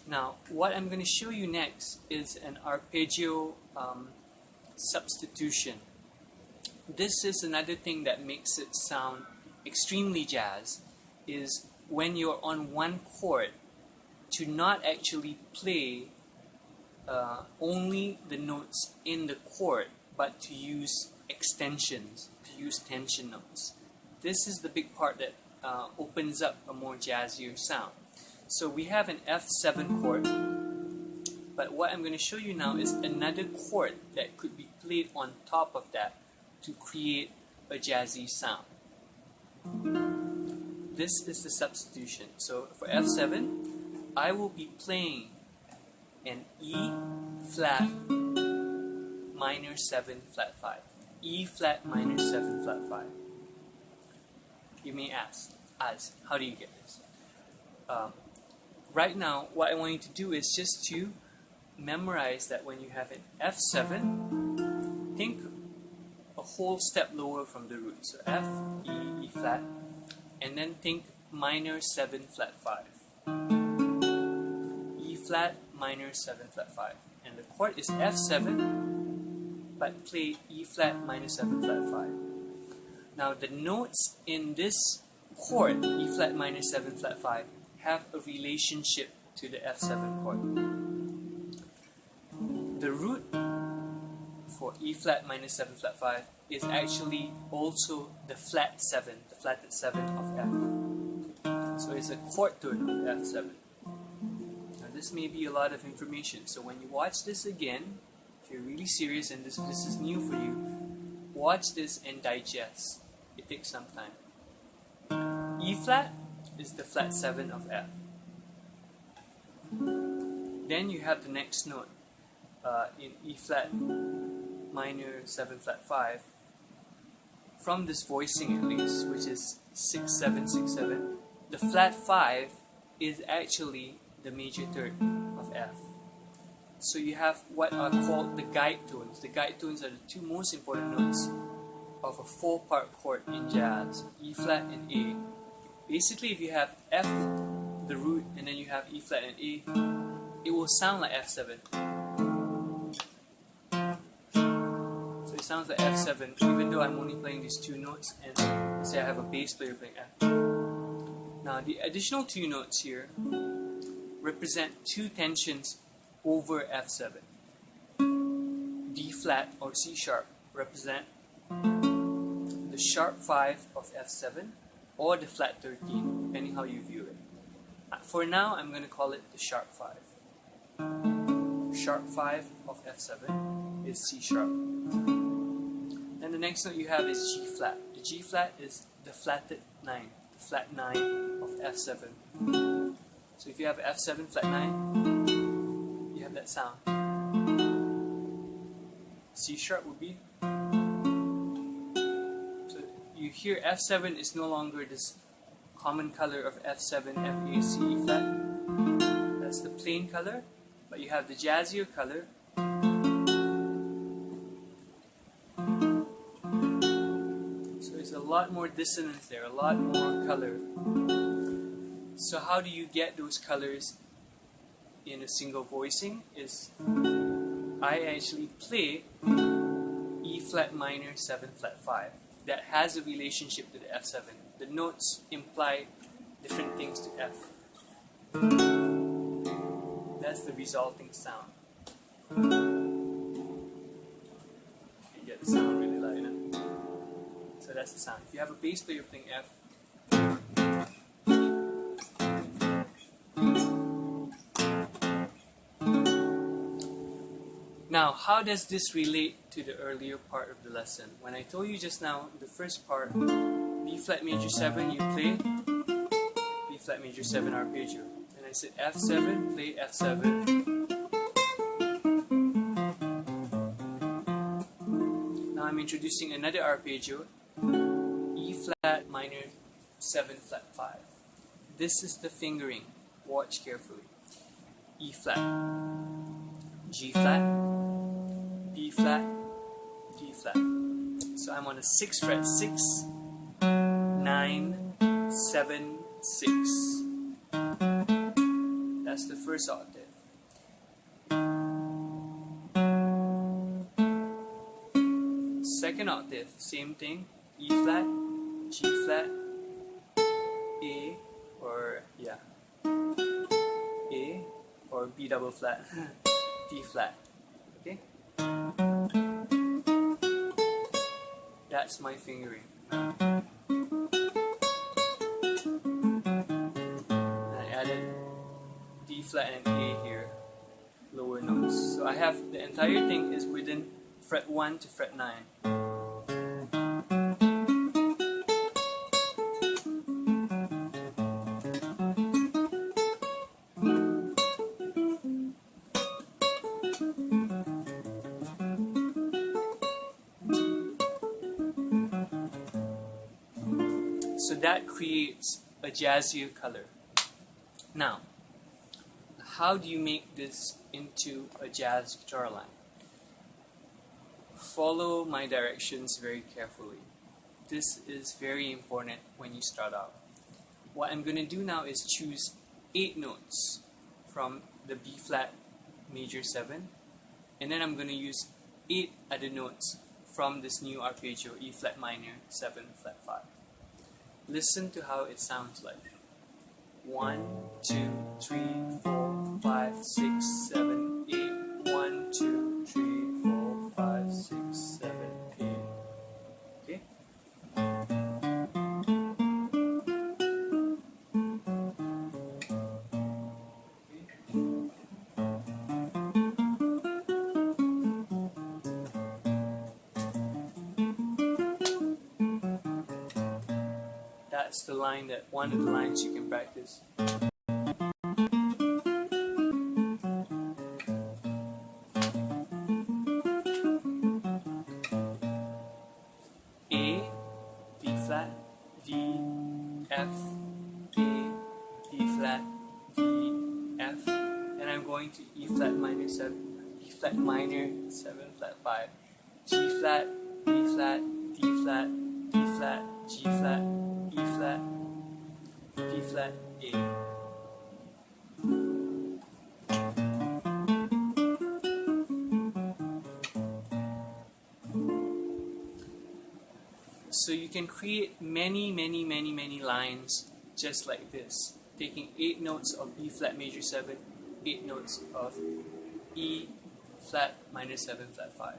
Now, what I'm going to show you next is an arpeggio substitution. This is another thing that makes it sound extremely jazz, is when you're on one chord, to not actually play only the notes in the chord, but to use extensions, to use tension notes. This is the big part that opens up a more jazzier sound. So we have an F7 chord, but what I'm going to show you now is another chord that could be played on top of that to create a jazzy sound. This is the substitution. So for F7, I will be playing an E flat minor 7 flat 5. E flat minor 7 flat 5. You may ask, how do you get this? Right now, what I want you to do is just to memorize that when you have an F7, think a whole step lower from the root. So F, E, E flat, and then think minor 7 flat 5. E flat, minor 7 flat 5. And the chord is F7, but play E flat minor 7 flat 5. Now the notes in this chord, E flat minor 7 flat 5, have a relationship to the F7 chord. The root for E flat minor 7 flat 5 is actually also the flat 7, the flatted 7 of F. So it's a chord tone of F7. Now this may be a lot of information, so when you watch this again, if you're really serious and this is new for you, watch this and digest. It takes some time. E flat is the flat 7 of F. Then you have the next note in E flat minor 7 flat 5. From this voicing at least, which is 6 7 6 7, the flat 5 is actually the major third of F. So you have what are called the guide tones. The guide tones are the two most important notes of a 4-part chord in jazz, E flat and A. Basically, if you have F, the root, and then you have E flat and A, it will sound like F7. So it sounds like F7, even though I'm only playing these two notes, and say I have a bass player playing F. Now, the additional two notes here represent two tensions over F7. D flat or C sharp represent the sharp 5 of F7 or the flat 13, depending how you view it. For now, I'm going to call it the sharp 5. Sharp 5 of F7 is C sharp. Then the next note you have is G flat. The G flat is the flatted 9, the flat 9 of F7. So if you have F7 flat 9, you have that sound. C sharp would be, so you hear F7 is no longer this common color of F7, F, A, C, E flat. That's the plain color, but you have the jazzier color. So there's a lot more dissonance there, a lot more color. So how do you get those colors in a single voicing? Is I actually play E flat minor 7 flat 5. That has a relationship to the F7. The notes imply different things to F. That's the resulting sound. You get the sound really loud, you know? So that's the sound. If you have a bass player playing F, now, how does this relate to the earlier part of the lesson? When I told you just now, the first part, B flat major 7, you play B flat major 7 arpeggio. And I said F7, play F7. Now I'm introducing another arpeggio, E flat minor 7 flat 5. This is the fingering. Watch carefully. E flat, G flat, D flat, D flat. So I'm on a 6 fret, 6, 9, 7, 6. That's That's the first octave. Second octave, same thing, E flat, G flat, A, or A, or B double flat, D flat. Okay? That's my fingering. And I added D flat and A here, lower notes. So I have the entire thing is within fret 1 to fret 9. So that creates a jazzier color. Now, how do you make this into a jazz guitar line? Follow my directions very carefully. This is very important when you start out. What I'm going to do now is choose 8 notes from the B flat major 7, and then I'm going to use 8 other notes from this new arpeggio, E flat minor 7 flat 5. Listen to how it sounds like. 1, 2, 3, 4, 5, 6, 7, 8. 1, 2, 3, 4, 5, 6, 7, 8. Okay? That's the line that one of the lines you can practice. A, B flat, D, F, A, D flat, D, F, and I'm going to E flat minor 7, E flat minor 7 flat 5, G flat, B flat, D flat, D flat, G flat, E flat, D flat, A. So you can create many lines just like this, taking 8 notes of B flat major 7, 8 notes of E flat minor 7 flat 5.